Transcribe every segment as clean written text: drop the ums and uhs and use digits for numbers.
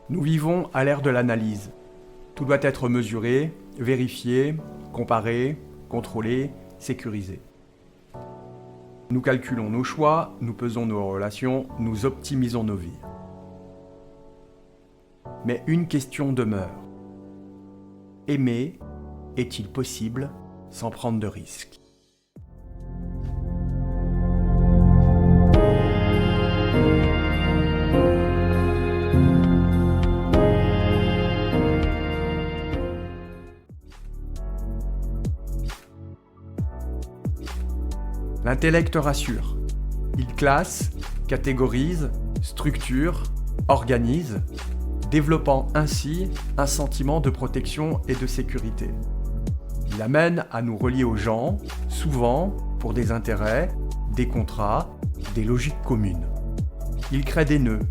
Nous vivons à l'ère de l'analyse. Tout doit être mesuré, vérifié, comparé, contrôlé, sécurisé. Nous calculons nos choix, nous pesons nos relations, nous optimisons nos vies. Mais une question demeure. Aimer est-il possible sans prendre de risques ? L'intellect rassure. Il classe, catégorise, structure, organise, développant ainsi un sentiment de protection et de sécurité. Il amène à nous relier aux gens, souvent pour des intérêts, des contrats, des logiques communes. Il crée des nœuds,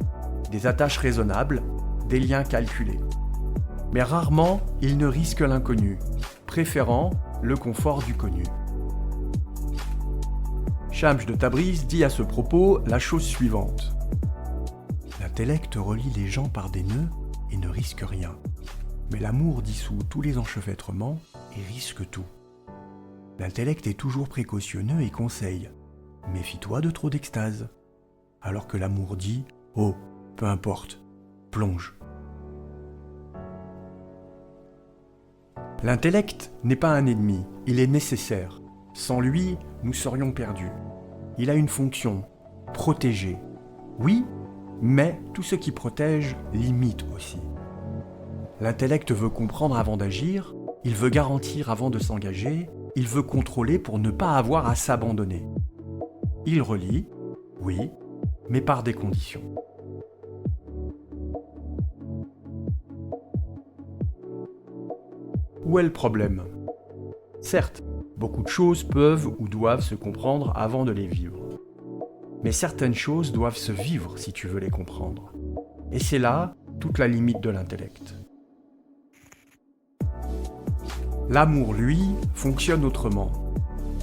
des attaches raisonnables, des liens calculés. Mais rarement, il ne risque l'inconnu, préférant le confort du connu. Shams de Tabriz dit à ce propos la chose suivante. L'intellect relie les gens par des nœuds et ne risque rien. Mais l'amour dissout tous les enchevêtrements et risque tout. L'intellect est toujours précautionneux et conseille. Méfie-toi de trop d'extase. Alors que l'amour dit « Oh, peu importe, plonge ». L'intellect n'est pas un ennemi, il est nécessaire. Sans lui, nous serions perdus. Il a une fonction, protéger. Oui, mais tout ce qui protège limite aussi. L'intellect veut comprendre avant d'agir, il veut garantir avant de s'engager, il veut contrôler pour ne pas avoir à s'abandonner. Il relie, oui, mais par des conditions. Où est le problème ? Certes, beaucoup de choses peuvent ou doivent se comprendre avant de les vivre. Mais certaines choses doivent se vivre si tu veux les comprendre. Et c'est là toute la limite de l'intellect. L'amour, lui, fonctionne autrement.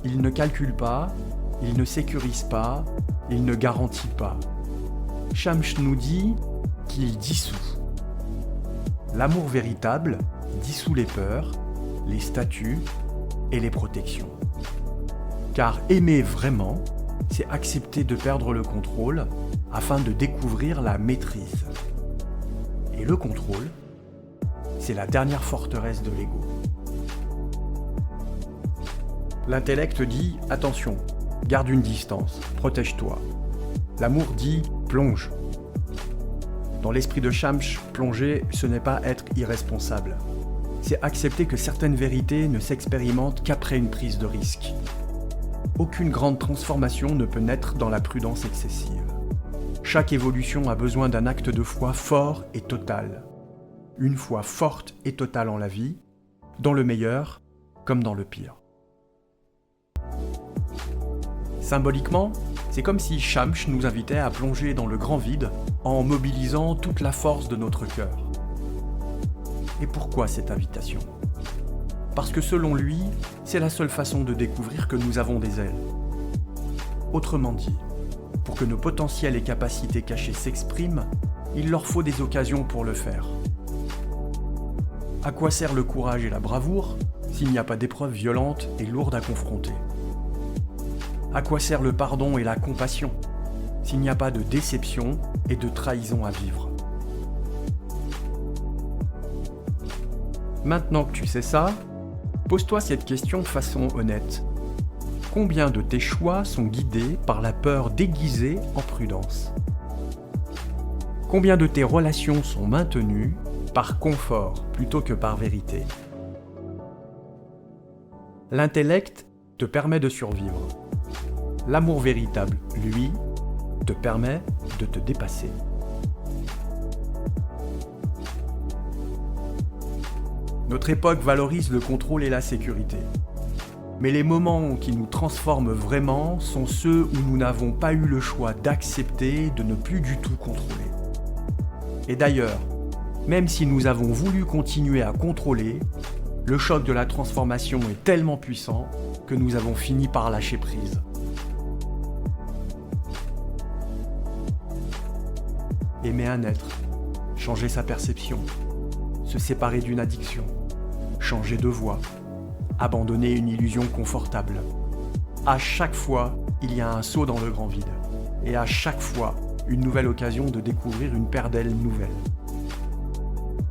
Il ne calcule pas, il ne sécurise pas, il ne garantit pas. Shams nous dit qu'il dissout. L'amour véritable dissout les peurs, les statuts et les protections. Car aimer vraiment, c'est accepter de perdre le contrôle afin de découvrir la maîtrise. Et le contrôle, c'est la dernière forteresse de l'ego. L'intellect dit « Attention, garde une distance, protège-toi ». L'amour dit « Plonge ». Dans l'esprit de Shams, plonger, ce n'est pas être irresponsable. C'est accepter que certaines vérités ne s'expérimentent qu'après une prise de risque. Aucune grande transformation ne peut naître dans la prudence excessive. Chaque évolution a besoin d'un acte de foi fort et total. Une foi forte et totale en la vie, dans le meilleur comme dans le pire. Symboliquement, c'est comme si Shams nous invitait à plonger dans le grand vide en mobilisant toute la force de notre cœur. Et pourquoi cette invitation ? Parce que selon lui, c'est la seule façon de découvrir que nous avons des ailes. Autrement dit, pour que nos potentiels et capacités cachées s'expriment, il leur faut des occasions pour le faire. À quoi sert le courage et la bravoure s'il n'y a pas d'épreuves violentes et lourdes à confronter ? À quoi sert le pardon et la compassion s'il n'y a pas de déception et de trahison à vivre ? Maintenant que tu sais ça, pose-toi cette question de façon honnête. Combien de tes choix sont guidés par la peur déguisée en prudence ? Combien de tes relations sont maintenues par confort plutôt que par vérité ? L'intellect te permet de survivre. L'amour véritable, lui, te permet de te dépasser. Notre époque valorise le contrôle et la sécurité. Mais les moments qui nous transforment vraiment sont ceux où nous n'avons pas eu le choix d'accepter de ne plus du tout contrôler. Et d'ailleurs, même si nous avons voulu continuer à contrôler, le choc de la transformation est tellement puissant que nous avons fini par lâcher prise. Aimer un être, changer sa perception, se séparer d'une addiction, changer de voie, abandonner une illusion confortable. À chaque fois, il y a un saut dans le grand vide. Et à chaque fois, une nouvelle occasion de découvrir une paire d'ailes nouvelles.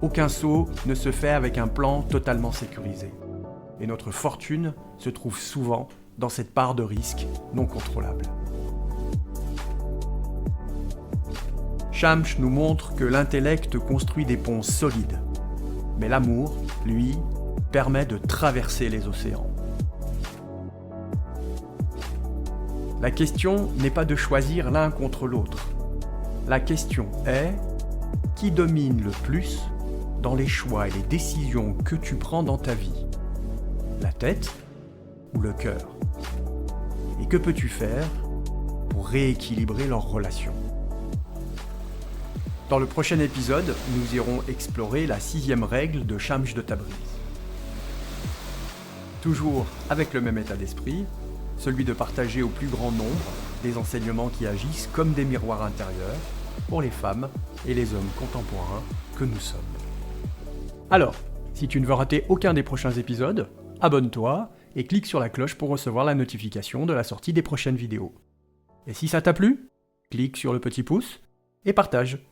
Aucun saut ne se fait avec un plan totalement sécurisé. Et notre fortune se trouve souvent dans cette part de risque non contrôlable. Shamsh nous montre que l'intellect construit des ponts solides, mais l'amour, lui, permet de traverser les océans. La question n'est pas de choisir l'un contre l'autre. La question est, qui domine le plus dans les choix et les décisions que tu prends dans ta vie? La tête ou le cœur? Et que peux-tu faire pour rééquilibrer leurs relations? Dans le prochain épisode, nous irons explorer la 6e règle de Shamsh de Tabriz. Toujours avec le même état d'esprit, celui de partager au plus grand nombre des enseignements qui agissent comme des miroirs intérieurs pour les femmes et les hommes contemporains que nous sommes. Alors, si tu ne veux rater aucun des prochains épisodes, abonne-toi et clique sur la cloche pour recevoir la notification de la sortie des prochaines vidéos. Et si ça t'a plu, clique sur le petit pouce et partage.